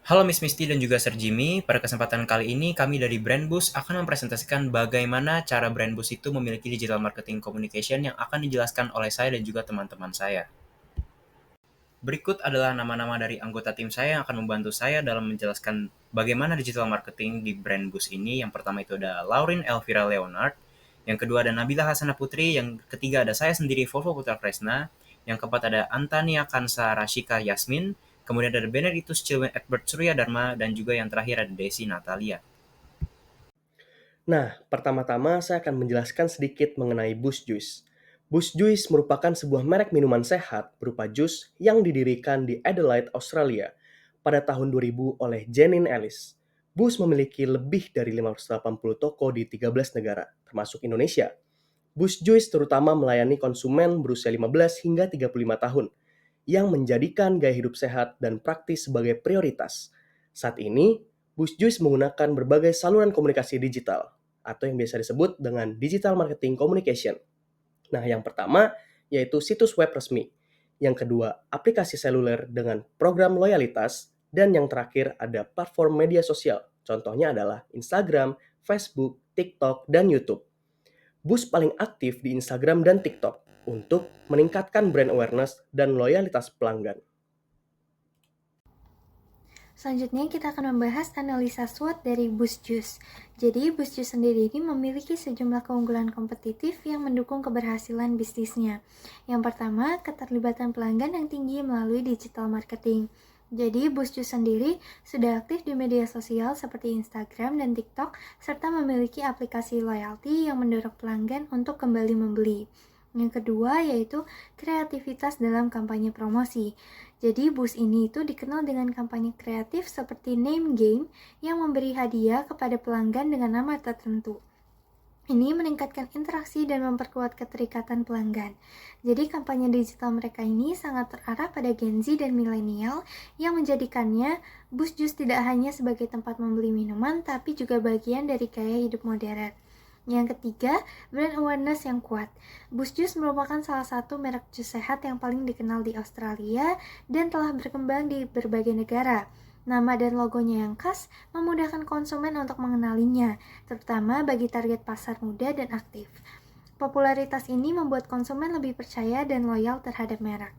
Halo Miss Misty dan juga Sir Jimmy, pada kesempatan kali ini kami dari Brand Boost akan mempresentasikan bagaimana cara Brand Boost itu memiliki digital marketing communication yang akan dijelaskan oleh saya dan juga teman-teman saya. Berikut adalah nama-nama dari anggota tim saya yang akan membantu saya dalam menjelaskan bagaimana digital marketing di Brand Boost ini. Yang pertama itu ada Laurin Elvira Leonard, yang kedua ada Nabila Hasana Putri, yang ketiga ada saya sendiri Volvo Putra Kresna, yang keempat ada Antania Kansa Rashika Yasmin, kemudian ada Benedictus Chilwell Egbert Surya Dharma, dan juga yang terakhir ada Desi Natalia. Nah, pertama-tama saya akan menjelaskan sedikit mengenai Boost Juice. Boost Juice merupakan sebuah merek minuman sehat berupa jus yang didirikan di Adelaide, Australia pada tahun 2000 oleh Janine Ellis. Boost memiliki lebih dari 580 toko di 13 negara, termasuk Indonesia. Boost Juice terutama melayani konsumen berusia 15 hingga 35 tahun yang menjadikan gaya hidup sehat dan praktis sebagai prioritas. Saat ini, Boost Juice menggunakan berbagai saluran komunikasi digital atau yang biasa disebut dengan digital marketing communication. Nah, yang pertama yaitu situs web resmi. Yang kedua, aplikasi seluler dengan program loyalitas. Dan yang terakhir ada platform media sosial. Contohnya adalah Instagram, Facebook, TikTok, dan YouTube. Boost paling aktif di Instagram dan TikTok untuk meningkatkan brand awareness dan loyalitas pelanggan. Selanjutnya kita akan membahas analisa SWOT dari Boost Juice. Jadi Boost Juice sendiri ini memiliki sejumlah keunggulan kompetitif yang mendukung keberhasilan bisnisnya. Yang pertama, keterlibatan pelanggan yang tinggi melalui digital marketing. Jadi Boost Juice sendiri sudah aktif di media sosial seperti Instagram dan TikTok, serta memiliki aplikasi loyalty yang mendorong pelanggan untuk kembali membeli. Yang kedua yaitu kreativitas dalam kampanye promosi. Jadi Boost ini itu dikenal dengan kampanye kreatif seperti name game yang memberi hadiah kepada pelanggan dengan nama tertentu. Ini meningkatkan interaksi dan memperkuat keterikatan pelanggan. Jadi kampanye digital mereka ini sangat terarah pada Gen Z dan milenial yang menjadikannya Boost Juice tidak hanya sebagai tempat membeli minuman tapi juga bagian dari gaya hidup modern. Yang ketiga, brand awareness yang kuat. Boost Juice merupakan salah satu merek jus sehat yang paling dikenal di Australia dan telah berkembang di berbagai negara. Nama dan logonya yang khas memudahkan konsumen untuk mengenalinya, terutama bagi target pasar muda dan aktif. Popularitas ini membuat konsumen lebih percaya dan loyal terhadap merek.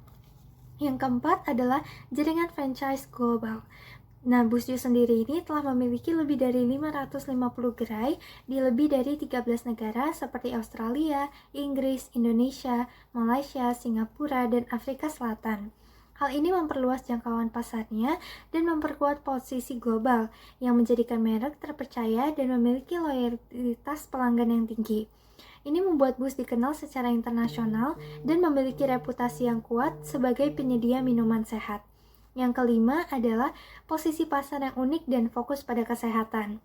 Yang keempat adalah jaringan franchise global. Nah, Boost Juice sendiri ini telah memiliki lebih dari 550 gerai di lebih dari 13 negara seperti Australia, Inggris, Indonesia, Malaysia, Singapura, dan Afrika Selatan. Hal ini memperluas jangkauan pasarnya dan memperkuat posisi global yang menjadikan merek terpercaya dan memiliki loyalitas pelanggan yang tinggi. Ini membuat Boost dikenal secara internasional dan memiliki reputasi yang kuat sebagai penyedia minuman sehat. Yang kelima adalah posisi pasar yang unik dan fokus pada kesehatan.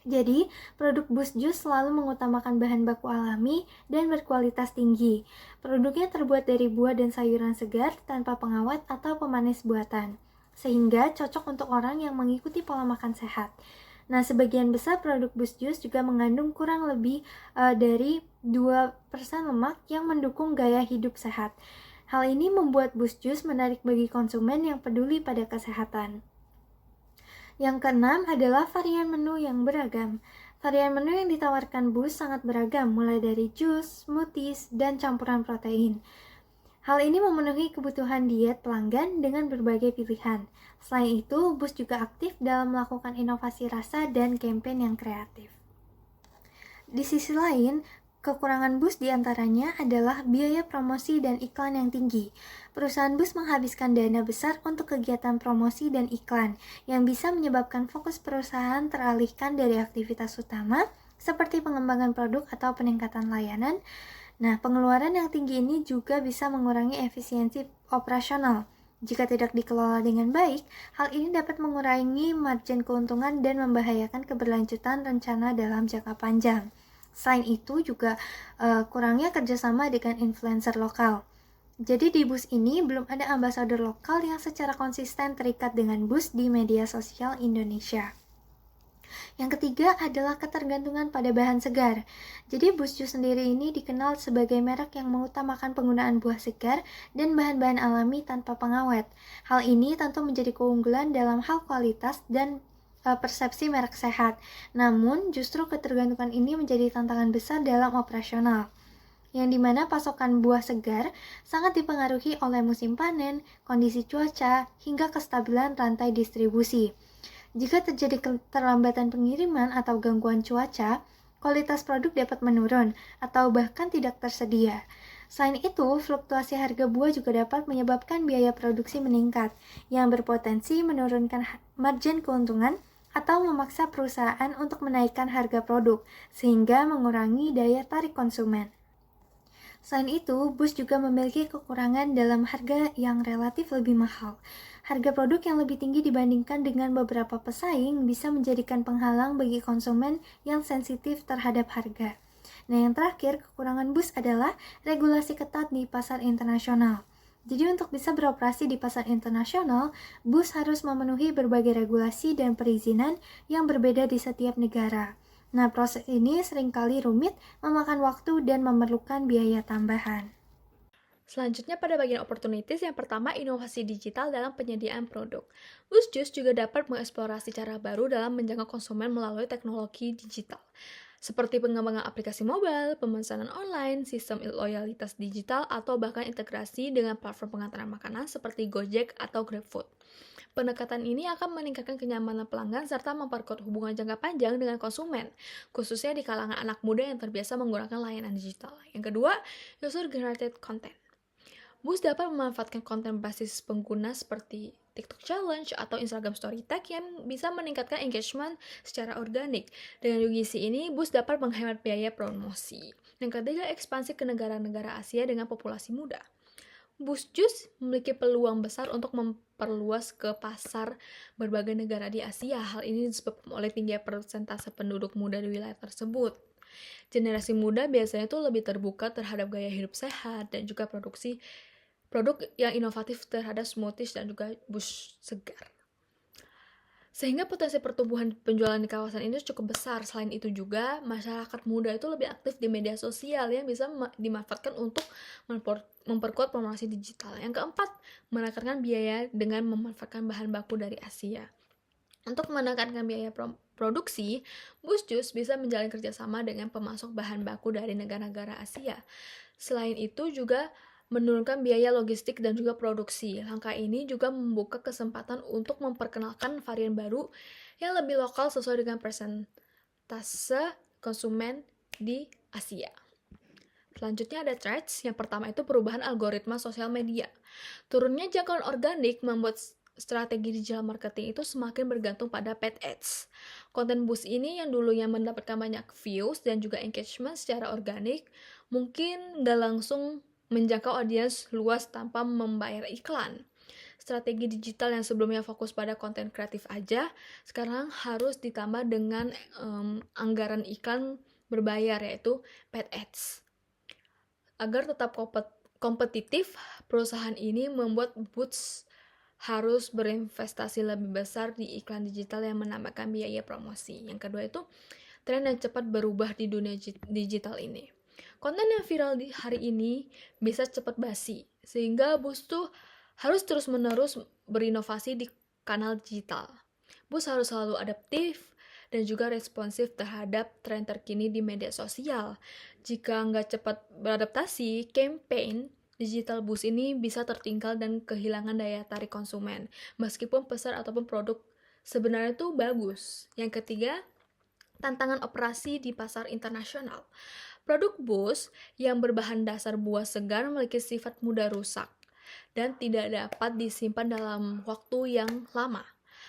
Jadi, produk Boost Juice selalu mengutamakan bahan baku alami dan berkualitas tinggi. Produknya terbuat dari buah dan sayuran segar tanpa pengawet atau pemanis buatan, sehingga cocok untuk orang yang mengikuti pola makan sehat. Nah, sebagian besar produk Boost Juice juga mengandung kurang lebih dari 2% lemak yang mendukung gaya hidup sehat. Hal ini membuat Boost Juice menarik bagi konsumen yang peduli pada kesehatan. Yang keenam adalah varian menu yang beragam. Varian menu yang ditawarkan Boost sangat beragam, mulai dari jus, smoothies, dan campuran protein. Hal ini memenuhi kebutuhan diet pelanggan dengan berbagai pilihan. Selain itu, Boost juga aktif dalam melakukan inovasi rasa dan kampanye yang kreatif. Di sisi lain, kekurangan Boost diantaranya adalah biaya promosi dan iklan yang tinggi. Perusahaan Boost menghabiskan dana besar untuk kegiatan promosi dan iklan, yang bisa menyebabkan fokus perusahaan teralihkan dari aktivitas utama, seperti pengembangan produk atau peningkatan layanan. Nah, pengeluaran yang tinggi ini juga bisa mengurangi efisiensi operasional. Jika tidak dikelola dengan baik, hal ini dapat mengurangi margin keuntungan dan membahayakan keberlanjutan rencana dalam jangka panjang. Selain itu juga kurangnya kerjasama dengan influencer lokal. Jadi di Boost ini belum ada ambasador lokal yang secara konsisten terikat dengan Boost di media sosial Indonesia. Yang ketiga adalah ketergantungan pada bahan segar. Jadi Boost Juice sendiri ini dikenal sebagai merek yang mengutamakan penggunaan buah segar dan bahan-bahan alami tanpa pengawet. Hal ini tentu menjadi keunggulan dalam hal kualitas dan persepsi merek sehat. Namun, justru ketergantungan ini menjadi tantangan besar dalam operasional, yang dimana pasokan buah segar sangat dipengaruhi oleh musim panen, kondisi cuaca, hingga kestabilan rantai distribusi. Jika terjadi keterlambatan pengiriman atau gangguan cuaca, kualitas produk dapat menurun atau bahkan tidak tersedia. Selain itu, fluktuasi harga buah juga dapat menyebabkan biaya produksi meningkat, yang berpotensi menurunkan margin keuntungan atau memaksa perusahaan untuk menaikkan harga produk, sehingga mengurangi daya tarik konsumen. Selain itu, Boost juga memiliki kekurangan dalam harga yang relatif lebih mahal. Harga produk yang lebih tinggi dibandingkan dengan beberapa pesaing bisa menjadikan penghalang bagi konsumen yang sensitif terhadap harga. Nah, yang terakhir, kekurangan Boost adalah regulasi ketat di pasar internasional. Jadi untuk bisa beroperasi di pasar internasional, Boost harus memenuhi berbagai regulasi dan perizinan yang berbeda di setiap negara. Nah, proses ini seringkali rumit, memakan waktu, dan memerlukan biaya tambahan. Selanjutnya pada bagian opportunities, yang pertama inovasi digital dalam penyediaan produk. Boost Juice juga dapat mengeksplorasi cara baru dalam menjangkau konsumen melalui teknologi digital, seperti pengembangan aplikasi mobile, pemesanan online, sistem loyalitas digital, atau bahkan integrasi dengan platform pengantaran makanan seperti Gojek atau GrabFood. Pendekatan ini akan meningkatkan kenyamanan pelanggan serta memperkuat hubungan jangka panjang dengan konsumen, khususnya di kalangan anak muda yang terbiasa menggunakan layanan digital. Yang kedua, user-generated content. Boost dapat memanfaatkan konten basis pengguna seperti TikTok Challenge atau Instagram Story Tag yang bisa meningkatkan engagement secara organik. Dengan UGC ini, Boost dapat menghemat biaya promosi. Yang ketiga, ekspansi ke negara-negara Asia dengan populasi muda. Boost Juice memiliki peluang besar untuk memperluas ke pasar berbagai negara di Asia. Hal ini disebabkan oleh tinggi persentase penduduk muda di wilayah tersebut. Generasi muda biasanya tuh lebih terbuka terhadap gaya hidup sehat dan juga produk yang inovatif terhadap smoothies dan juga boost segar. Sehingga potensi pertumbuhan penjualan di kawasan ini cukup besar. Selain itu juga, masyarakat muda itu lebih aktif di media sosial yang bisa dimanfaatkan untuk memperkuat promosi digital. Yang keempat, menekankan biaya dengan memanfaatkan bahan baku dari Asia. Untuk menekankan biaya produksi, Boost Juice bisa menjalin kerjasama dengan pemasok bahan baku dari negara-negara Asia. Selain itu juga menurunkan biaya logistik dan juga produksi. Langkah ini juga membuka kesempatan untuk memperkenalkan varian baru yang lebih lokal sesuai dengan persentase konsumen di Asia. Selanjutnya ada threats. Yang pertama itu perubahan algoritma sosial media. Turunnya jangkauan organik membuat strategi digital marketing itu semakin bergantung pada paid ads. Konten Boost ini yang dulunya mendapatkan banyak views dan juga engagement secara organik, mungkin nggak langsung menjangkau audiens luas tanpa membayar iklan. Strategi digital yang sebelumnya fokus pada konten kreatif aja, sekarang harus ditambah dengan anggaran iklan berbayar, yaitu paid ads. Agar tetap kompetitif, perusahaan ini membuat Boost harus berinvestasi lebih besar di iklan digital yang menambahkan biaya promosi. Yang kedua itu, tren yang cepat berubah di dunia digital ini. Konten yang viral di hari ini bisa cepat basi, sehingga Boost tuh harus terus-menerus berinovasi di kanal digital. Boost harus selalu adaptif dan juga responsif terhadap tren terkini di media sosial. Jika nggak cepat beradaptasi, campaign digital Boost ini bisa tertinggal dan kehilangan daya tarik konsumen, meskipun pesan ataupun produk sebenarnya tuh bagus. Yang ketiga, tantangan operasi di pasar internasional. Produk Boost yang berbahan dasar buah segar memiliki sifat mudah rusak dan tidak dapat disimpan dalam waktu yang lama.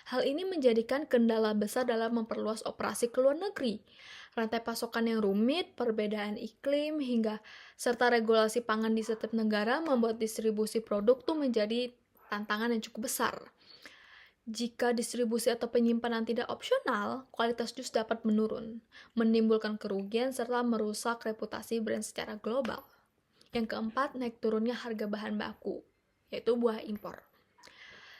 Hal ini menjadikan kendala besar dalam memperluas operasi ke luar negeri. Rantai pasokan yang rumit, perbedaan iklim, hingga serta regulasi pangan di setiap negara membuat distribusi produk tuh menjadi tantangan yang cukup besar. Jika distribusi atau penyimpanan tidak opsional, kualitas jus dapat menurun, menimbulkan kerugian serta merusak reputasi brand secara global. Yang keempat, naik turunnya harga bahan baku, yaitu buah impor.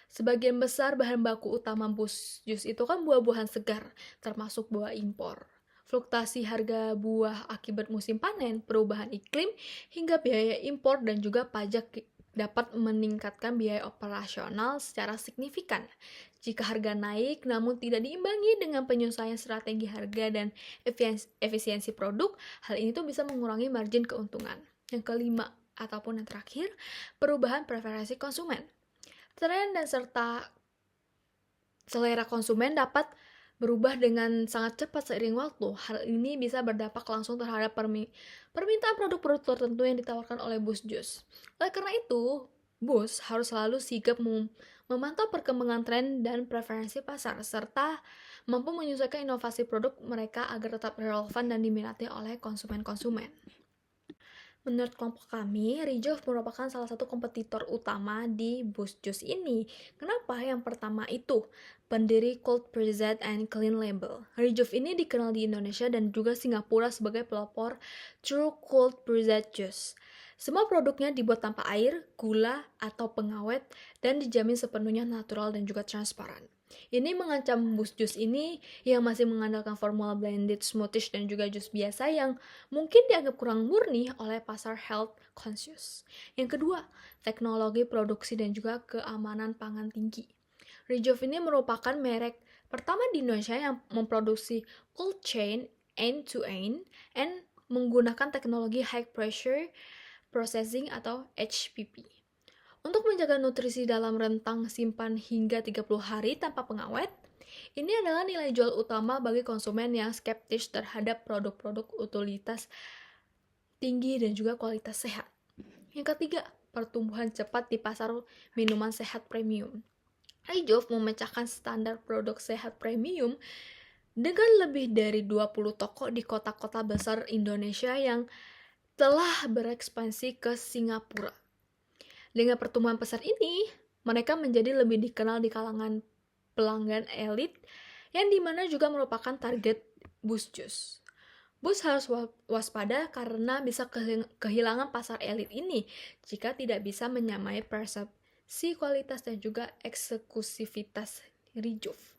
Sebagian besar bahan baku utama Boost Juice itu kan buah-buahan segar, termasuk buah impor. Fluktuasi harga buah akibat musim panen, perubahan iklim, hingga biaya impor dan juga pajak dapat meningkatkan biaya operasional secara signifikan. Jika harga naik namun tidak diimbangi dengan penyelesaian strategi harga dan efisiensi produk, hal ini tuh bisa mengurangi margin keuntungan. Yang kelima, ataupun yang terakhir, perubahan preferensi konsumen. Tren dan serta selera konsumen dapat berubah dengan sangat cepat seiring waktu. Hal ini bisa berdampak langsung terhadap permintaan produk-produk tertentu yang ditawarkan oleh Boost Juice. Oleh karena itu, Boost harus selalu sigap memantau perkembangan tren dan preferensi pasar, serta mampu menyesuaikan inovasi produk mereka agar tetap relevan dan diminati oleh konsumen-konsumen. Menurut kelompok kami, Rejoice merupakan salah satu kompetitor utama di Boost Juice ini. Kenapa? Yang pertama itu, pendiri Cold Pressed and Clean Label. Rejoice ini dikenal di Indonesia dan juga Singapura sebagai pelopor True Cold Pressed Juice. Semua produknya dibuat tanpa air, gula, atau pengawet, dan dijamin sepenuhnya natural dan juga transparan. Ini mengancam Boost Juice ini yang masih mengandalkan formula blended smoothies dan juga jus biasa yang mungkin dianggap kurang murni oleh pasar health conscious. Yang kedua, teknologi produksi dan juga keamanan pangan tinggi. Rejoice ini merupakan merek pertama di Indonesia yang memproduksi cold chain end-to-end and menggunakan teknologi high pressure processing atau HPP. Untuk menjaga nutrisi dalam rentang simpan hingga 30 hari tanpa pengawet, ini adalah nilai jual utama bagi konsumen yang skeptis terhadap produk-produk utilitas tinggi dan juga kualitas sehat. Yang ketiga, pertumbuhan cepat di pasar minuman sehat premium. Rejoice memecahkan standar produk sehat premium dengan lebih dari 20 toko di kota-kota besar Indonesia yang telah berekspansi ke Singapura. Dengan pertumbuhan pesat ini, mereka menjadi lebih dikenal di kalangan pelanggan elit yang dimana juga merupakan target Boost Juice. Boost harus waspada karena bisa kehilangan pasar elit ini jika tidak bisa menyamai persepsi kualitas dan juga eksklusivitas Rejoice.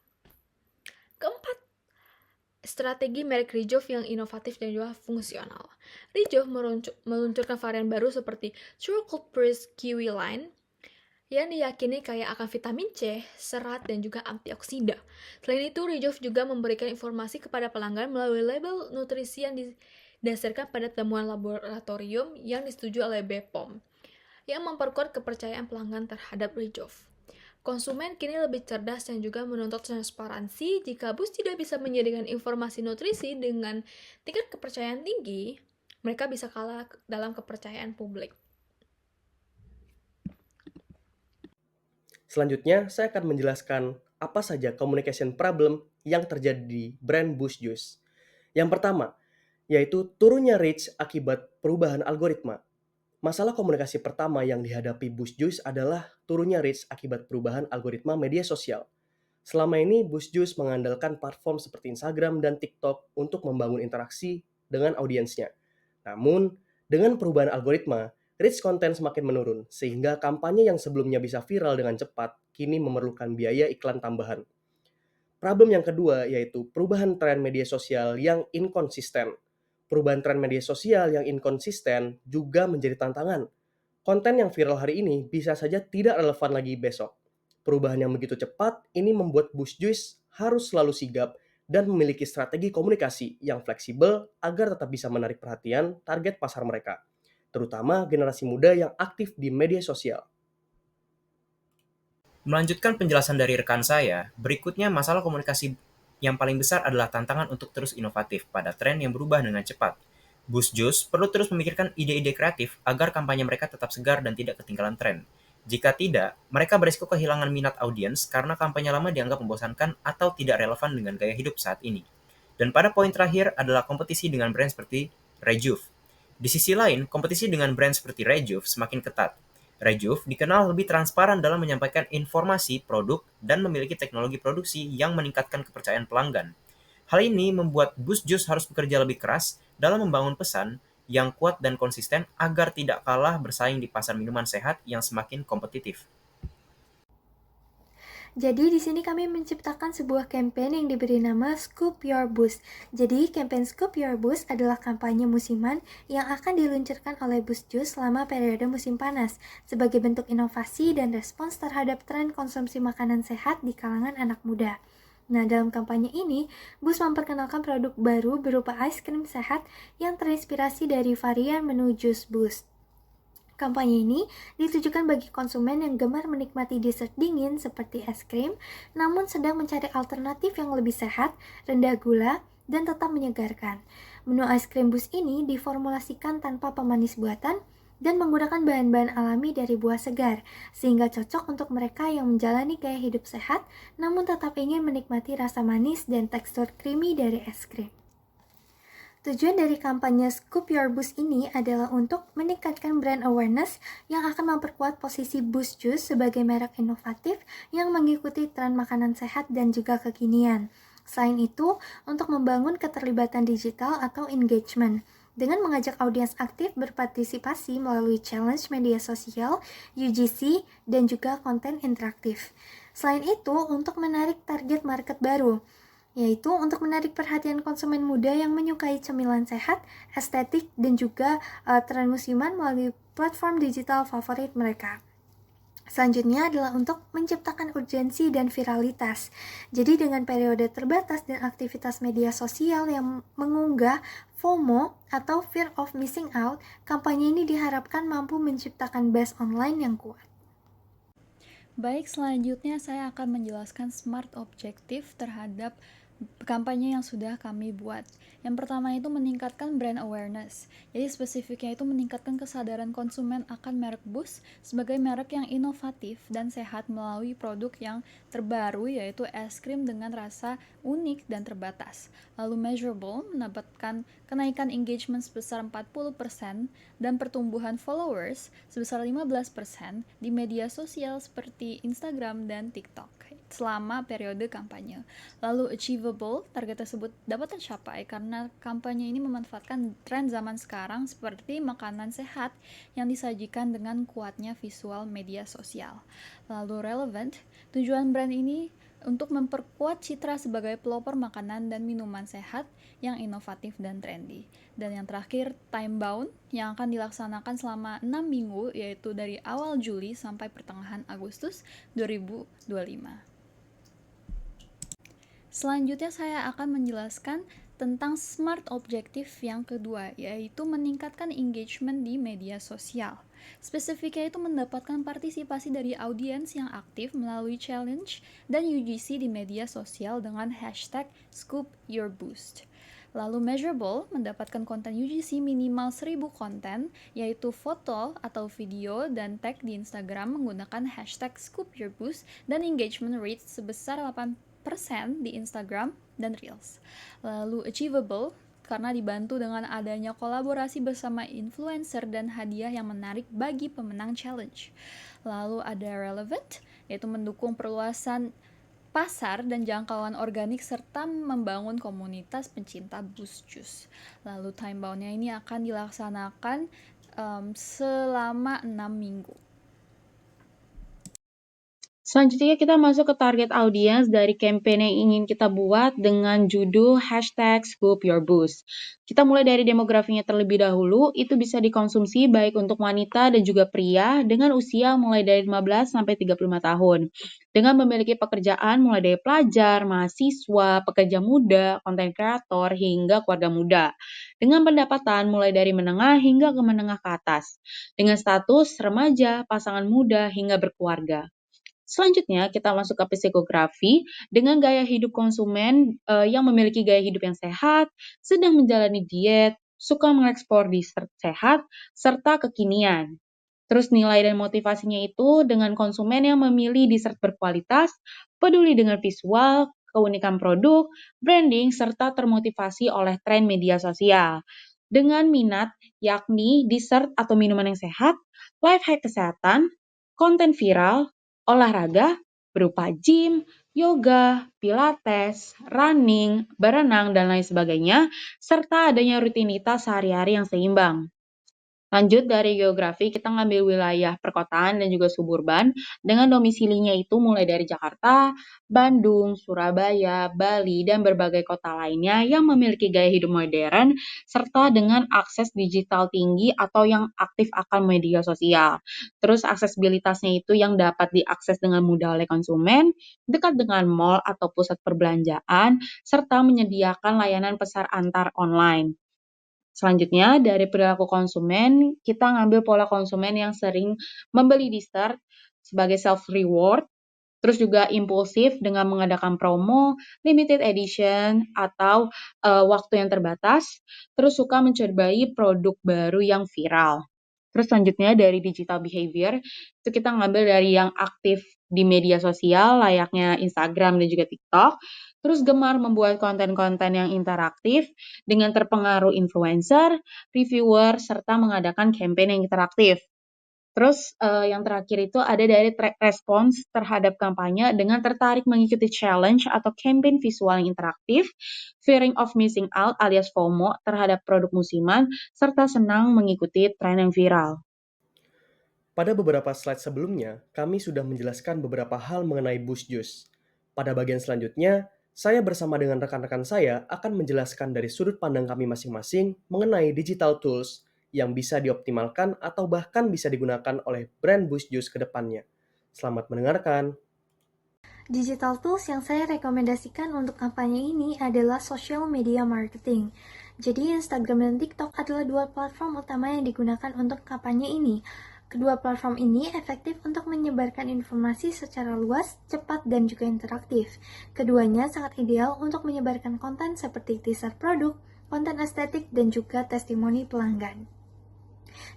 Keempat, strategi merek Rejoice yang inovatif dan juga fungsional. Rejoice meluncurkan varian baru seperti True Cold Pressed Kiwi Line yang diyakini kaya akan vitamin C, serat, dan juga antioksida. Selain itu, Rejoice juga memberikan informasi kepada pelanggan melalui label nutrisi yang didasarkan pada temuan laboratorium yang disetujui oleh BPOM, yang memperkuat kepercayaan pelanggan terhadap Rejoice. Konsumen kini lebih cerdas dan juga menuntut transparansi. Jika Boost tidak bisa menyediakan informasi nutrisi dengan tingkat kepercayaan tinggi, mereka bisa kalah dalam kepercayaan publik. Selanjutnya, saya akan menjelaskan apa saja communication problem yang terjadi di brand Boost Juice. Yang pertama, yaitu turunnya reach akibat perubahan algoritma. Masalah komunikasi pertama yang dihadapi Boost Juice adalah turunnya reach akibat perubahan algoritma media sosial. Selama ini, Boost Juice mengandalkan platform seperti Instagram dan TikTok untuk membangun interaksi dengan audiensnya. Namun, dengan perubahan algoritma, reach konten semakin menurun, sehingga kampanye yang sebelumnya bisa viral dengan cepat, kini memerlukan biaya iklan tambahan. Problem yang kedua yaitu perubahan tren media sosial yang inkonsisten. Perubahan tren media sosial yang inkonsisten juga menjadi tantangan. Konten yang viral hari ini bisa saja tidak relevan lagi besok. Perubahan yang begitu cepat ini membuat Boost Juice harus selalu sigap dan memiliki strategi komunikasi yang fleksibel agar tetap bisa menarik perhatian target pasar mereka, terutama generasi muda yang aktif di media sosial. Melanjutkan penjelasan dari rekan saya, berikutnya masalah komunikasi yang paling besar adalah tantangan untuk terus inovatif pada tren yang berubah dengan cepat. Boost Juice perlu terus memikirkan ide-ide kreatif agar kampanye mereka tetap segar dan tidak ketinggalan tren. Jika tidak, mereka berisiko kehilangan minat audiens karena kampanye lama dianggap membosankan atau tidak relevan dengan gaya hidup saat ini. Dan pada poin terakhir adalah kompetisi dengan brand seperti Rejuve. Di sisi lain, kompetisi dengan brand seperti Rejuve semakin ketat. Rejuve dikenal lebih transparan dalam menyampaikan informasi produk dan memiliki teknologi produksi yang meningkatkan kepercayaan pelanggan. Hal ini membuat Boost Juice harus bekerja lebih keras dalam membangun pesan yang kuat dan konsisten agar tidak kalah bersaing di pasar minuman sehat yang semakin kompetitif. Jadi di sini kami menciptakan sebuah campaign yang diberi nama Scoop Your Boost. Jadi campaign Scoop Your Boost adalah kampanye musiman yang akan diluncurkan oleh Boost Juice selama periode musim panas sebagai bentuk inovasi dan respons terhadap tren konsumsi makanan sehat di kalangan anak muda. Nah, dalam kampanye ini, Boost memperkenalkan produk baru berupa ice cream sehat yang terinspirasi dari varian menu jus Boost. Kampanye ini ditujukan bagi konsumen yang gemar menikmati dessert dingin seperti es krim, namun sedang mencari alternatif yang lebih sehat, rendah gula, dan tetap menyegarkan. Menu es krim Bus ini diformulasikan tanpa pemanis buatan dan menggunakan bahan-bahan alami dari buah segar, sehingga cocok untuk mereka yang menjalani gaya hidup sehat, namun tetap ingin menikmati rasa manis dan tekstur creamy dari es krim. Tujuan dari kampanye Scoop Your Boost ini adalah untuk meningkatkan brand awareness yang akan memperkuat posisi Boost Juice sebagai merek inovatif yang mengikuti tren makanan sehat dan juga kekinian. Selain itu, untuk membangun keterlibatan digital atau engagement dengan mengajak audiens aktif berpartisipasi melalui challenge media sosial, UGC, dan juga konten interaktif. Selain itu, untuk menarik target market baru, yaitu untuk menarik perhatian konsumen muda yang menyukai cemilan sehat, estetik, dan juga tren musiman melalui platform digital favorit mereka. Selanjutnya adalah untuk menciptakan urgensi dan viralitas. Jadi dengan periode terbatas dan aktivitas media sosial yang mengunggah FOMO atau Fear of Missing Out, kampanye ini diharapkan mampu menciptakan buzz online yang kuat. Baik, selanjutnya saya akan menjelaskan SMART objektif terhadap kampanye yang sudah kami buat. Yang pertama itu meningkatkan brand awareness. Jadi spesifiknya itu meningkatkan kesadaran konsumen akan merek Boost sebagai merek yang inovatif dan sehat melalui produk yang terbaru, yaitu es krim dengan rasa unik dan terbatas. Lalu measurable, mendapatkan kenaikan engagement sebesar 40% dan pertumbuhan followers sebesar 15% di media sosial seperti Instagram dan TikTok selama periode kampanye. Lalu achievable, target tersebut dapat tercapai karena kampanye ini memanfaatkan tren zaman sekarang seperti makanan sehat yang disajikan dengan kuatnya visual media sosial. Lalu relevant, tujuan brand ini untuk memperkuat citra sebagai pelopor makanan dan minuman sehat yang inovatif dan trendy. Dan yang terakhir, time bound yang akan dilaksanakan selama 6 minggu, yaitu dari awal Juli sampai pertengahan Agustus 2025. Selanjutnya saya akan menjelaskan tentang SMART objektif yang kedua, yaitu meningkatkan engagement di media sosial. Spesifiknya itu mendapatkan partisipasi dari audiens yang aktif melalui challenge dan UGC di media sosial dengan hashtag #ScoopYourBoost. Lalu measurable, mendapatkan konten UGC minimal 1000 konten, yaitu foto atau video dan tag di Instagram menggunakan hashtag #ScoopYourBoost dan engagement rate sebesar 8% di Instagram dan Reels. Lalu achievable, karena dibantu dengan adanya kolaborasi bersama influencer dan hadiah yang menarik bagi pemenang challenge. Lalu ada relevant, yaitu mendukung perluasan pasar dan jangkauan organik serta membangun komunitas pencinta Boost Juice. Lalu time bound-nya ini akan dilaksanakan selama 6 minggu. Selanjutnya kita masuk ke target audiens dari campaign yang ingin kita buat dengan judul #ScoopYourBoost. Kita mulai dari demografinya terlebih dahulu, itu bisa dikonsumsi baik untuk wanita dan juga pria dengan usia mulai dari 15 sampai 35 tahun. Dengan memiliki pekerjaan mulai dari pelajar, mahasiswa, pekerja muda, konten kreator, hingga keluarga muda. Dengan pendapatan mulai dari menengah hingga ke menengah ke atas. Dengan status remaja, pasangan muda, hingga berkeluarga. Selanjutnya, kita masuk ke psikografi dengan gaya hidup konsumen yang memiliki gaya hidup yang sehat, sedang menjalani diet, suka mengeksplor dessert sehat, serta kekinian. Terus nilai dan motivasinya itu dengan konsumen yang memilih dessert berkualitas, peduli dengan visual, keunikan produk, branding, serta termotivasi oleh tren media sosial. Dengan minat, yakni dessert atau minuman yang sehat, life hack kesehatan, konten viral, olahraga berupa gym, yoga, pilates, running, berenang, dan lain sebagainya, serta adanya rutinitas sehari-hari yang seimbang. Lanjut dari geografi, kita ngambil wilayah perkotaan dan juga suburban dengan domisilinya itu mulai dari Jakarta, Bandung, Surabaya, Bali, dan berbagai kota lainnya yang memiliki gaya hidup modern serta dengan akses digital tinggi atau yang aktif akan media sosial. Terus aksesibilitasnya itu yang dapat diakses dengan mudah oleh konsumen, dekat dengan mall atau pusat perbelanjaan, serta menyediakan layanan pesan antar online. Selanjutnya, dari perilaku konsumen, kita ngambil pola konsumen yang sering membeli di start sebagai self-reward, terus juga impulsif dengan mengadakan promo, limited edition, atau waktu yang terbatas, terus suka mencobai produk baru yang viral. Terus selanjutnya dari digital behavior, itu kita ngambil dari yang aktif di media sosial layaknya Instagram dan juga TikTok, terus gemar membuat konten-konten yang interaktif dengan terpengaruh influencer, reviewer, serta mengadakan campaign yang interaktif. Terus yang terakhir itu ada dari respons terhadap kampanye dengan tertarik mengikuti challenge atau campaign visual yang interaktif, fearing of missing out alias FOMO terhadap produk musiman, serta senang mengikuti tren yang viral. Pada beberapa slide sebelumnya, kami sudah menjelaskan beberapa hal mengenai Boost Juice. Pada bagian selanjutnya, saya bersama dengan rekan-rekan saya akan menjelaskan dari sudut pandang kami masing-masing mengenai digital tools yang bisa dioptimalkan atau bahkan bisa digunakan oleh brand Boost Juice ke depannya. Selamat mendengarkan. Digital tools yang saya rekomendasikan untuk kampanye ini adalah social media marketing. Jadi Instagram dan TikTok adalah dua platform utama yang digunakan untuk kampanye ini. Kedua platform ini efektif untuk menyebarkan informasi secara luas, cepat, dan juga interaktif. Keduanya sangat ideal untuk menyebarkan konten seperti teaser produk, konten estetik, dan juga testimoni pelanggan.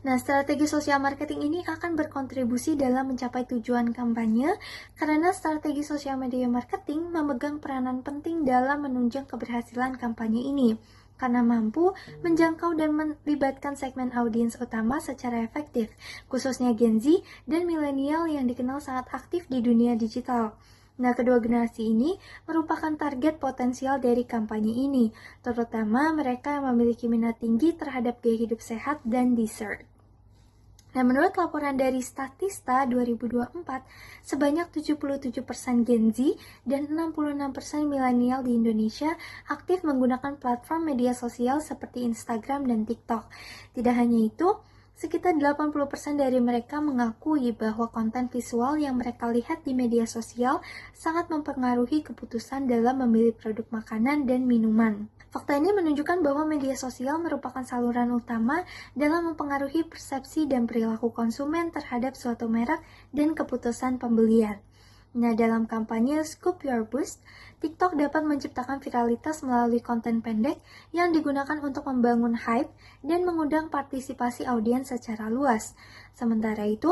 Nah, strategi sosial marketing ini akan berkontribusi dalam mencapai tujuan kampanye karena strategi sosial media marketing memegang peranan penting dalam menunjang keberhasilan kampanye ini karena mampu menjangkau dan melibatkan segmen audiens utama secara efektif, khususnya Gen Z dan milenial yang dikenal sangat aktif di dunia digital. Nah, kedua generasi ini merupakan target potensial dari kampanye ini, terutama mereka yang memiliki minat tinggi terhadap gaya hidup sehat dan dessert. Nah, menurut laporan dari Statista 2024, sebanyak 77% Gen Z dan 66% milenial di Indonesia aktif menggunakan platform media sosial seperti Instagram dan TikTok. Tidak hanya itu, sekitar 80% dari mereka mengakui bahwa konten visual yang mereka lihat di media sosial sangat mempengaruhi keputusan dalam memilih produk makanan dan minuman. Fakta ini menunjukkan bahwa media sosial merupakan saluran utama dalam mempengaruhi persepsi dan perilaku konsumen terhadap suatu merek dan keputusan pembelian. Nah, dalam kampanye Scoop Your Boost, TikTok dapat menciptakan viralitas melalui konten pendek yang digunakan untuk membangun hype dan mengundang partisipasi audiens secara luas. Sementara itu,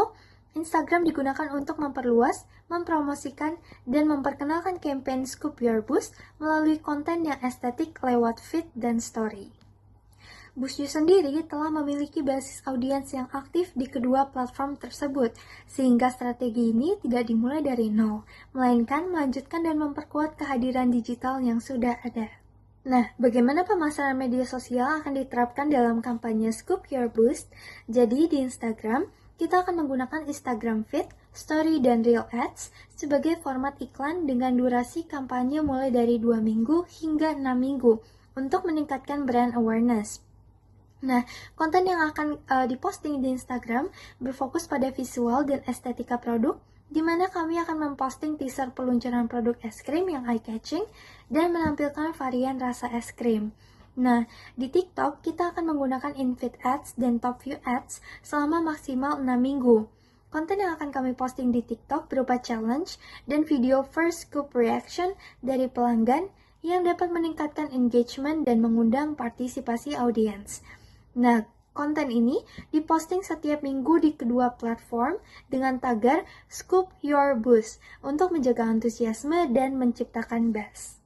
Instagram digunakan untuk memperluas, mempromosikan, dan memperkenalkan campaign Scoop Your Boost melalui konten yang estetik lewat feed dan story. Boost Juice sendiri telah memiliki basis audiens yang aktif di kedua platform tersebut, sehingga strategi ini tidak dimulai dari nol, melainkan melanjutkan dan memperkuat kehadiran digital yang sudah ada. Nah, bagaimana pemasaran media sosial akan diterapkan dalam kampanye Scoop Your Boost? Jadi di Instagram, kita akan menggunakan Instagram Feed, Story, dan Reel Ads sebagai format iklan dengan durasi kampanye mulai dari 2 minggu hingga 6 minggu untuk meningkatkan brand awareness. Nah, konten yang akan diposting di Instagram berfokus pada visual dan estetika produk, di mana kami akan memposting teaser peluncuran produk es krim yang eye-catching dan menampilkan varian rasa es krim. Nah, di TikTok kita akan menggunakan in-feed ads dan top view ads selama maksimal 6 minggu. Konten yang akan kami posting di TikTok berupa challenge dan video first scoop reaction dari pelanggan yang dapat meningkatkan engagement dan mengundang partisipasi audiens. Nah, konten ini diposting setiap minggu di kedua platform dengan tagar Scoop Your Boost untuk menjaga antusiasme dan menciptakan buzz.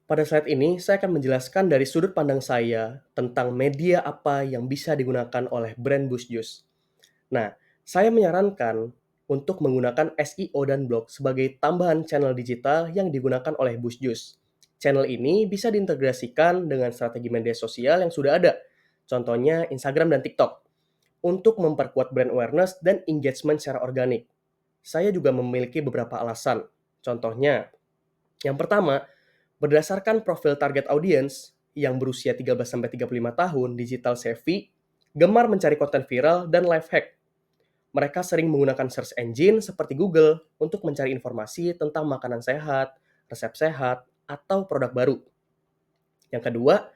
Pada slide ini, saya akan menjelaskan dari sudut pandang saya tentang media apa yang bisa digunakan oleh brand Boost Juice. Nah, saya menyarankan untuk menggunakan SEO dan blog sebagai tambahan channel digital yang digunakan oleh Boost Juice. Channel ini bisa diintegrasikan dengan strategi media sosial yang sudah ada, contohnya Instagram dan TikTok. untuk memperkuat brand awareness dan engagement secara organik. Saya juga memiliki beberapa alasan. Contohnya, yang pertama, berdasarkan profil target audience yang berusia 13-35 tahun, digital savvy, gemar mencari konten viral dan life hack. Mereka sering menggunakan search engine seperti Google untuk mencari informasi tentang makanan sehat, resep sehat, atau produk baru. Yang kedua,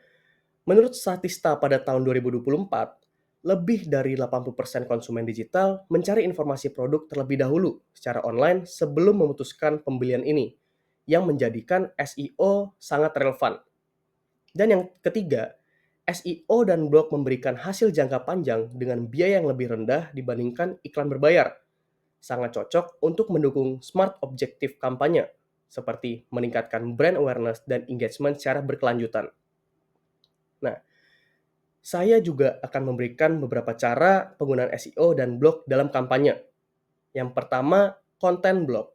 menurut Statista pada tahun 2024, lebih dari 80% konsumen digital mencari informasi produk terlebih dahulu secara online sebelum memutuskan pembelian ini, yang menjadikan SEO sangat relevan. Dan yang ketiga, SEO dan blog memberikan hasil jangka panjang dengan biaya yang lebih rendah dibandingkan iklan berbayar. Sangat cocok untuk mendukung smart objektif kampanye, seperti meningkatkan brand awareness dan engagement secara berkelanjutan. Nah, saya juga akan memberikan beberapa cara penggunaan SEO dan blog dalam kampanye. Yang pertama, konten blog.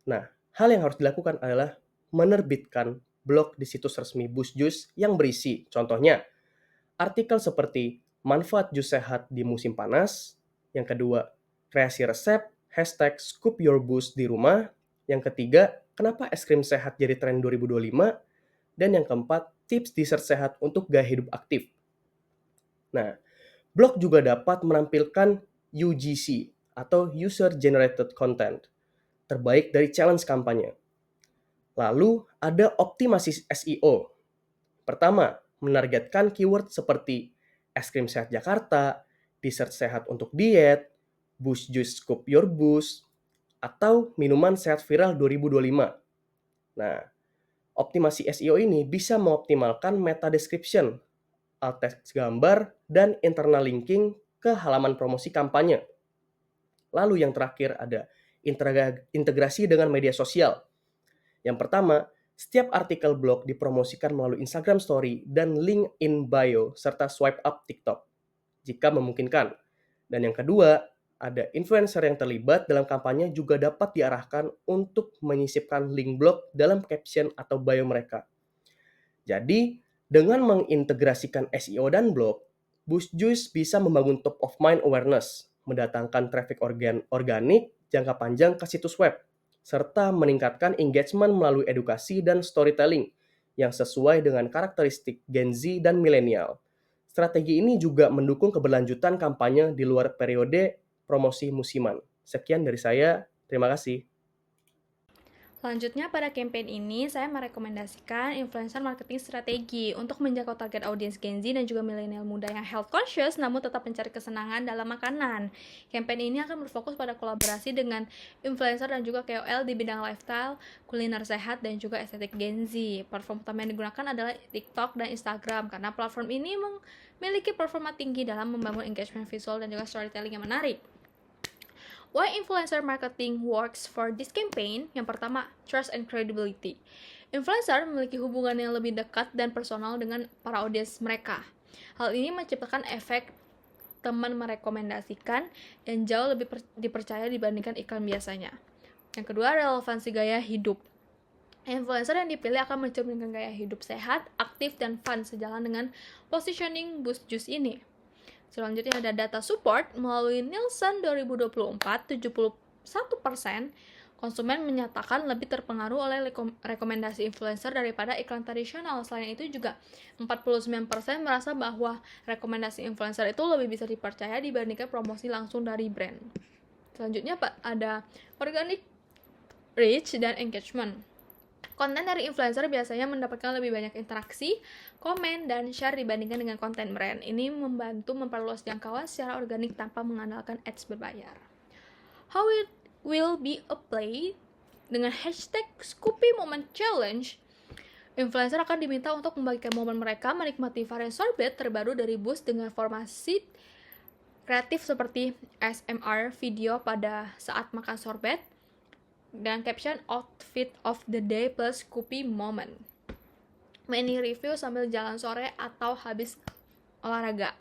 Nah, hal yang harus dilakukan adalah menerbitkan blog di situs resmi Boost Juice yang berisi, contohnya, artikel seperti manfaat jus sehat di musim panas. Yang kedua, kreasi resep, hashtag scoop your boost di rumah. Yang ketiga, kenapa es krim sehat jadi tren 2025. Dan yang keempat, tips dessert sehat untuk gaya hidup aktif. Nah, blog juga dapat menampilkan UGC atau User Generated Content, terbaik dari challenge kampanye. Lalu ada optimasi SEO. Pertama, menargetkan keyword seperti es krim sehat Jakarta, dessert sehat untuk diet, Boost Juice Scoop Your Boost, atau minuman sehat viral 2025. Nah, optimasi SEO ini bisa mengoptimalkan meta description, alt text gambar, dan internal linking ke halaman promosi kampanye. Lalu yang terakhir ada integrasi dengan media sosial. Yang pertama, setiap artikel blog dipromosikan melalui Instagram Story dan link in bio serta swipe up TikTok jika memungkinkan. Dan yang kedua, ada influencer yang terlibat dalam kampanye juga dapat diarahkan untuk menyisipkan link blog dalam caption atau bio mereka. Jadi, dengan mengintegrasikan SEO dan blog, Boost Juice bisa membangun top of mind awareness, mendatangkan traffic organik jangka panjang ke situs web, serta meningkatkan engagement melalui edukasi dan storytelling yang sesuai dengan karakteristik Gen Z dan milenial. Strategi ini juga mendukung keberlanjutan kampanye di luar periode promosi musiman. Sekian dari saya, terima kasih. Selanjutnya, pada campaign ini, saya merekomendasikan influencer marketing strategi untuk menjangkau target audiens Gen Z dan juga milenial muda yang health conscious namun tetap mencari kesenangan dalam makanan. Campaign ini akan berfokus pada kolaborasi dengan influencer dan juga KOL di bidang lifestyle, kuliner sehat, dan juga estetik Gen Z. Platform utama yang digunakan adalah TikTok dan Instagram karena platform ini memiliki performa tinggi dalam membangun engagement visual dan juga storytelling yang menarik. Why influencer marketing works for this campaign? Yang pertama, trust and credibility. Influencer memiliki hubungan yang lebih dekat dan personal dengan para audiens mereka. Hal ini menciptakan efek teman merekomendasikan yang jauh lebih dipercaya dibandingkan iklan biasanya. Yang kedua, relevansi gaya hidup. Influencer yang dipilih akan mencerminkan gaya hidup sehat, aktif, dan fun sejalan dengan positioning Boost Juice ini. Selanjutnya ada data support. Melalui Nielsen 2024, 71% konsumen menyatakan lebih terpengaruh oleh rekomendasi influencer daripada iklan tradisional. Selain itu juga 49% merasa bahwa rekomendasi influencer itu lebih bisa dipercaya dibandingkan promosi langsung dari brand. Selanjutnya ada organic reach dan engagement. Konten dari influencer biasanya mendapatkan lebih banyak interaksi, komen, dan share dibandingkan dengan konten brand. Ini membantu memperluas jangkauan secara organik tanpa mengandalkan ads berbayar. How it will be applied? Dengan hashtag Scoopy Moment Challenge, influencer akan diminta untuk membagikan momen mereka menikmati varian sorbet terbaru dari Boost dengan formasi kreatif seperti ASMR video pada saat makan sorbet, dan caption outfit of the day plus Scoopy moment. Mini review sambil jalan sore atau habis olahraga.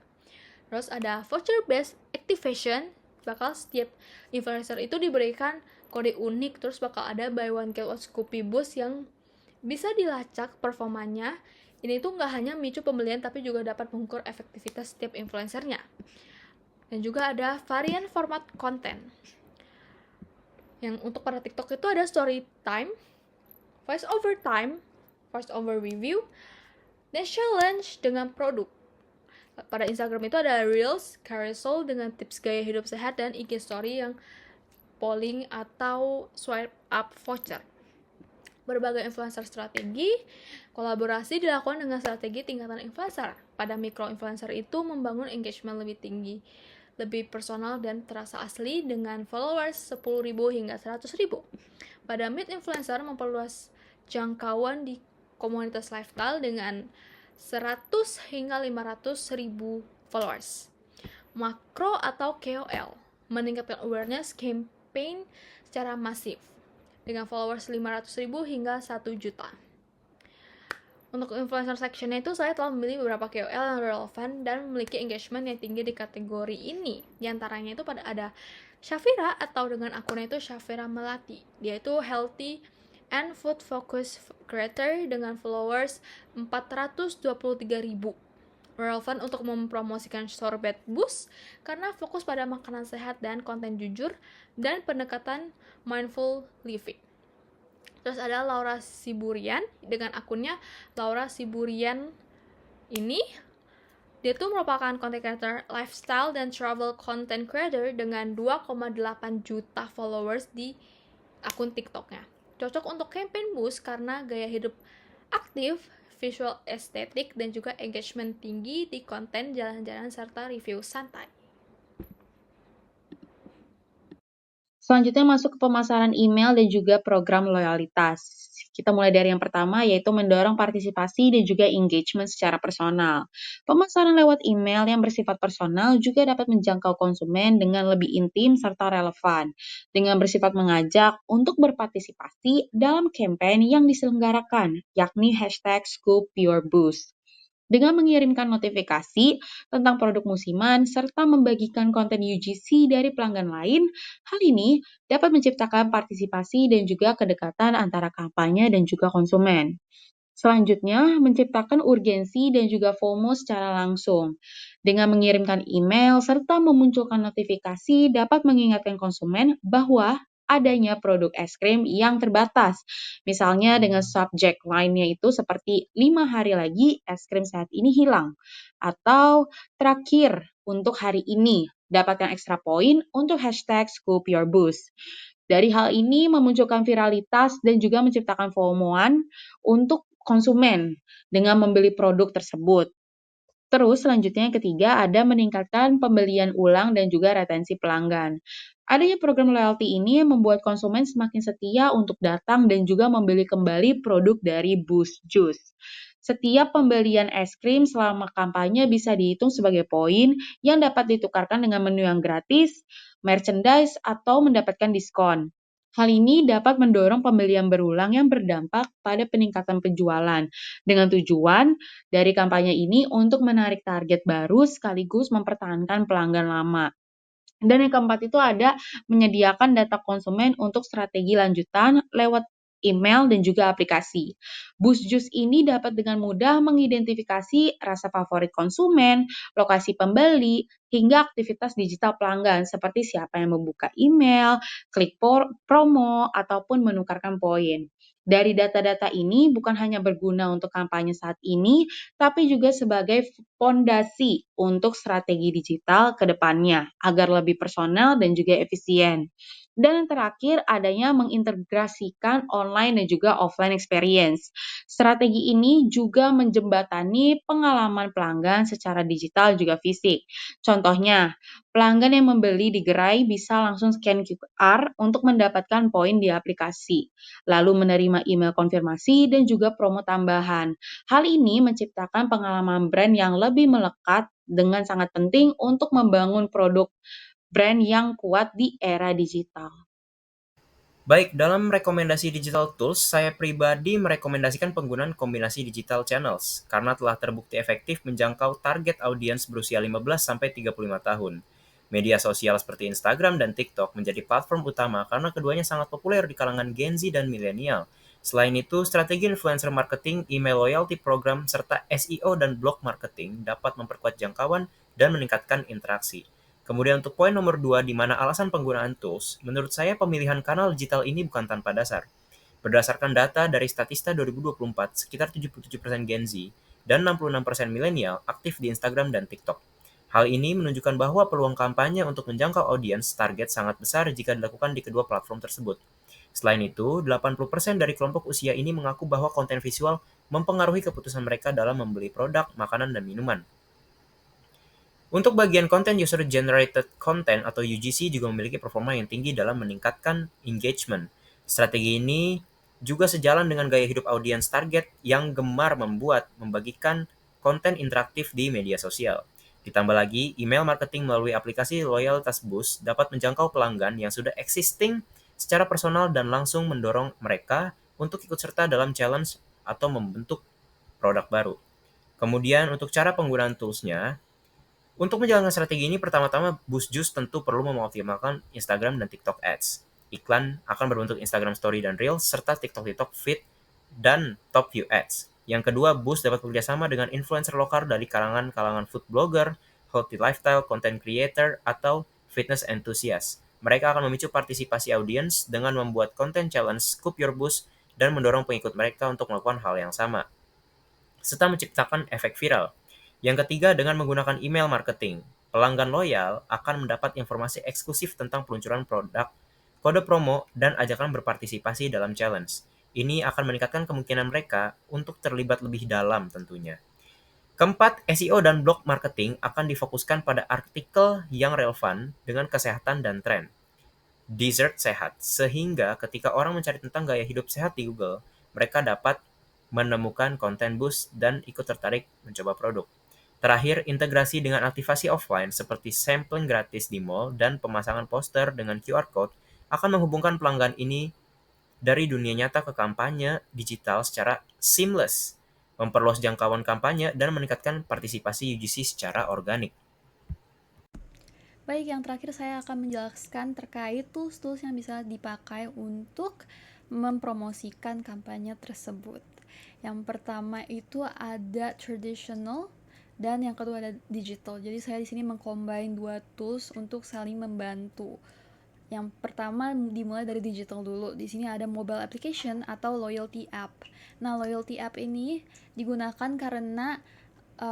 Terus ada voucher based activation. Bakal setiap influencer itu diberikan kode unik. Terus bakal ada buy one get one Scoopy Boost yang bisa dilacak performanya. Ini tuh nggak hanya memicu pembelian tapi juga dapat mengukur efektivitas setiap influencernya. Dan juga ada varian format konten. Yang untuk pada TikTok itu ada story time, voice over time, voice over review, dan challenge dengan produk. Pada Instagram itu ada Reels, Carousel dengan tips gaya hidup sehat, dan IG Story yang polling atau swipe up voucher. Berbagai influencer strategi, kolaborasi dilakukan dengan strategi tingkatan influencer. Pada micro influencer itu membangun engagement lebih tinggi, lebih personal dan terasa asli dengan followers 10.000 hingga 100.000. Pada mid influencer memperluas jangkauan di komunitas lifestyle dengan 100 hingga 500.000 followers. Makro atau KOL meningkatkan awareness campaign secara masif dengan followers 500.000 hingga 1 juta. Untuk influencer sectionnya itu saya telah memilih beberapa KOL yang relevan dan memiliki engagement yang tinggi di kategori ini. Di antaranya itu ada Shafira atau dengan akunnya itu Shafira Melati. Dia itu healthy and food focus creator dengan followers 423.000. Relevan untuk mempromosikan sorbet boost karena fokus pada makanan sehat dan konten jujur dan pendekatan mindful living. Terus ada Laura Siburian dengan akunnya Laura Siburian ini. Dia tuh merupakan content creator lifestyle dan travel content creator dengan 2,8 juta followers di akun TikToknya. Cocok untuk campaign boost karena gaya hidup aktif, visual estetik, dan juga engagement tinggi di konten jalan-jalan serta review santai. Selanjutnya masuk ke pemasaran email dan juga program loyalitas. Kita mulai dari yang pertama, yaitu mendorong partisipasi dan juga engagement secara personal. Pemasaran lewat email yang bersifat personal juga dapat menjangkau konsumen dengan lebih intim serta relevan, dengan bersifat mengajak untuk berpartisipasi dalam campaign yang diselenggarakan, yakni #ScoopYourBoost. Dengan mengirimkan notifikasi tentang produk musiman serta membagikan konten UGC dari pelanggan lain, hal ini dapat menciptakan partisipasi dan juga kedekatan antara kampanye dan juga konsumen. Selanjutnya, menciptakan urgensi dan juga FOMO secara langsung. Dengan mengirimkan email serta memunculkan notifikasi dapat mengingatkan konsumen bahwa adanya produk es krim yang terbatas. Misalnya dengan subjek lainnya itu seperti 5 hari lagi es krim saat ini hilang. Atau terakhir untuk hari ini, dapatkan ekstra poin untuk #ScoopYourBoost. Dari hal ini memunculkan viralitas dan juga menciptakan FOMO-an untuk konsumen dengan membeli produk tersebut. Terus selanjutnya yang ketiga ada meningkatkan pembelian ulang dan juga retensi pelanggan. Adanya program loyalty ini membuat konsumen semakin setia untuk datang dan juga membeli kembali produk dari Boost Juice. Setiap pembelian es krim selama kampanye bisa dihitung sebagai poin yang dapat ditukarkan dengan menu yang gratis, merchandise, atau mendapatkan diskon. Hal ini dapat mendorong pembelian berulang yang berdampak pada peningkatan penjualan, dengan tujuan dari kampanye ini untuk menarik target baru sekaligus mempertahankan pelanggan lama. Dan yang keempat itu ada menyediakan data konsumen untuk strategi lanjutan lewat email dan juga aplikasi. Boost Juice ini dapat dengan mudah mengidentifikasi rasa favorit konsumen, lokasi pembeli, hingga aktivitas digital pelanggan seperti siapa yang membuka email, klik promo, ataupun menukarkan poin. Dari data-data ini bukan hanya berguna untuk kampanye saat ini, tapi juga sebagai fondasi untuk strategi digital ke depannya agar lebih personal dan juga efisien. Dan yang terakhir, adanya mengintegrasikan online dan juga offline experience. Strategi ini juga menjembatani pengalaman pelanggan secara digital juga fisik. Contohnya, pelanggan yang membeli di gerai bisa langsung scan QR untuk mendapatkan poin di aplikasi, lalu menerima email konfirmasi dan juga promo tambahan. Hal ini menciptakan pengalaman brand yang lebih melekat dengan sangat penting untuk membangun produk brand yang kuat di era digital. Baik, dalam rekomendasi digital tools, saya pribadi merekomendasikan penggunaan kombinasi digital channels karena telah terbukti efektif menjangkau target audiens berusia 15-35 tahun. Media sosial seperti Instagram dan TikTok menjadi platform utama karena keduanya sangat populer di kalangan Gen Z dan milenial. Selain itu, strategi influencer marketing, email loyalty program, serta SEO dan blog marketing dapat memperkuat jangkauan dan meningkatkan interaksi. Kemudian untuk poin nomor 2, di mana alasan penggunaan tools, menurut saya pemilihan kanal digital ini bukan tanpa dasar. Berdasarkan data dari Statista 2024, sekitar 77% Gen Z dan 66% milenial aktif di Instagram dan TikTok. Hal ini menunjukkan bahwa peluang kampanye untuk menjangkau audiens target sangat besar jika dilakukan di kedua platform tersebut. Selain itu, 80% dari kelompok usia ini mengaku bahwa konten visual mempengaruhi keputusan mereka dalam membeli produk, makanan, dan minuman. Untuk bagian konten user generated content atau UGC juga memiliki performa yang tinggi dalam meningkatkan engagement. Strategi ini juga sejalan dengan gaya hidup audiens target yang gemar membagikan konten interaktif di media sosial. Ditambah lagi, email marketing melalui aplikasi Loyalitas Boost dapat menjangkau pelanggan yang sudah existing secara personal dan langsung mendorong mereka untuk ikut serta dalam challenge atau membentuk produk baru. Kemudian untuk cara penggunaan tools-nya, untuk menjalankan strategi ini, pertama-tama Boost Juice tentu perlu mengoptimalkan Instagram dan TikTok Ads. Iklan akan berbentuk Instagram Story dan Reels, serta TikTok Feed dan Top View Ads. Yang kedua, Boost dapat bekerjasama dengan influencer lokal dari kalangan food blogger, healthy lifestyle, content creator, atau fitness enthusiast. Mereka akan memicu partisipasi audiens dengan membuat konten challenge Scoop Your Boost dan mendorong pengikut mereka untuk melakukan hal yang sama, serta menciptakan efek viral. Yang ketiga, dengan menggunakan email marketing, pelanggan loyal akan mendapat informasi eksklusif tentang peluncuran produk, kode promo, dan ajakan berpartisipasi dalam challenge. Ini akan meningkatkan kemungkinan mereka untuk terlibat lebih dalam tentunya. Keempat, SEO dan blog marketing akan difokuskan pada artikel yang relevan dengan kesehatan dan tren. Dessert sehat, sehingga ketika orang mencari tentang gaya hidup sehat di Google, mereka dapat menemukan konten boost dan ikut tertarik mencoba produk. Terakhir, integrasi dengan aktivasi offline seperti sampling gratis di mall dan pemasangan poster dengan QR Code akan menghubungkan pelanggan ini dari dunia nyata ke kampanye digital secara seamless, memperluas jangkauan kampanye, dan meningkatkan partisipasi UGC secara organik. Baik, yang terakhir saya akan menjelaskan terkait tools-tools yang bisa dipakai untuk mempromosikan kampanye tersebut. Yang pertama itu ada traditional dan yang kedua ada digital. Jadi saya di sini mengcombine dua tools untuk saling membantu. Yang pertama dimulai dari digital dulu. Di sini ada mobile application atau loyalty app. Nah, loyalty app ini digunakan karena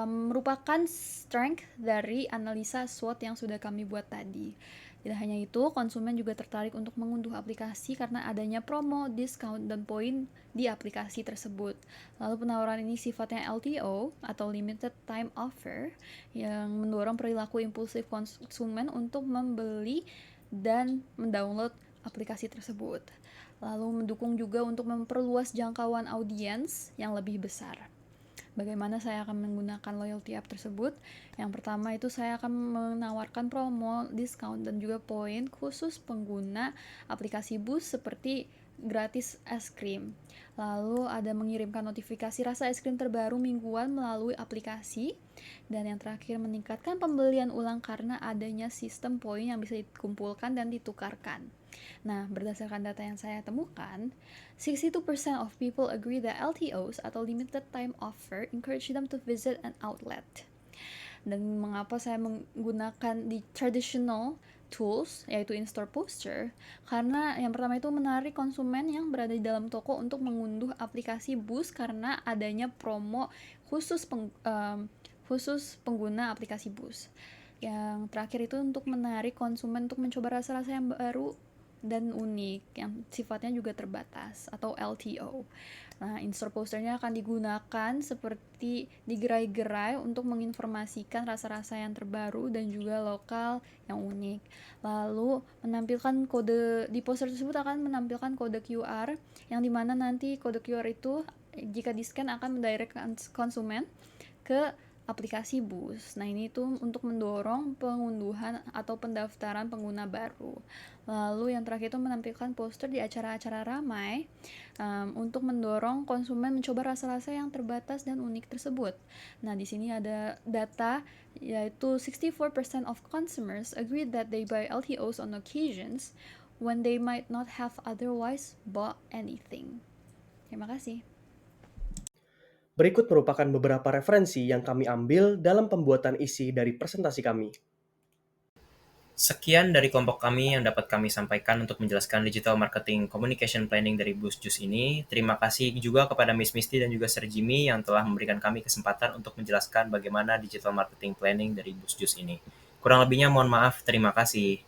merupakan strength dari analisa SWOT yang sudah kami buat tadi. Tidak hanya itu, konsumen juga tertarik untuk mengunduh aplikasi karena adanya promo, diskon, dan poin di aplikasi tersebut. Lalu penawaran ini sifatnya LTO atau limited time offer yang mendorong perilaku impulsif konsumen untuk membeli dan mendownload aplikasi tersebut. Lalu mendukung juga untuk memperluas jangkauan audiens yang lebih besar. Bagaimana saya akan menggunakan loyalty app tersebut? Yang pertama itu saya akan menawarkan promo, diskon, dan juga poin khusus pengguna aplikasi Boost seperti gratis es krim. Lalu ada mengirimkan notifikasi rasa es krim terbaru mingguan melalui aplikasi. Dan yang terakhir meningkatkan pembelian ulang karena adanya sistem poin yang bisa dikumpulkan dan ditukarkan. Nah, berdasarkan data yang saya temukan, 62% of people agree that LTOs atau limited time offer encourage them to visit an outlet. Dan mengapa saya menggunakan di traditional tools, yaitu in-store poster? Karena yang pertama itu menarik konsumen yang berada di dalam toko untuk mengunduh aplikasi Boost karena adanya promo khusus pengguna aplikasi Boost. Yang terakhir itu untuk menarik konsumen untuk mencoba rasa-rasa yang baru dan unik yang sifatnya juga terbatas atau LTO. Nah, in-store posternya akan digunakan seperti digerai-gerai untuk menginformasikan rasa-rasa yang terbaru dan juga lokal yang unik. Lalu menampilkan kode di poster tersebut akan menampilkan kode QR yang dimana nanti kode QR itu jika di-scan akan mendirect konsumen ke aplikasi Boost. Nah, ini tuh untuk mendorong pengunduhan atau pendaftaran pengguna baru. Lalu yang terakhir itu menampilkan poster di acara-acara ramai untuk mendorong konsumen mencoba rasa-rasa yang terbatas dan unik tersebut. Nah, di sini ada data yaitu 64% of consumers agree that they buy LTOs on occasions when they might not have otherwise bought anything. Terima kasih. Berikut merupakan beberapa referensi yang kami ambil dalam pembuatan isi dari presentasi kami. Sekian dari kelompok kami yang dapat kami sampaikan untuk menjelaskan digital marketing communication planning dari Boost Juice ini. Terima kasih juga kepada Miss Misty dan juga Sir Jimmy yang telah memberikan kami kesempatan untuk menjelaskan bagaimana digital marketing planning dari Boost Juice ini. Kurang lebihnya mohon maaf, terima kasih.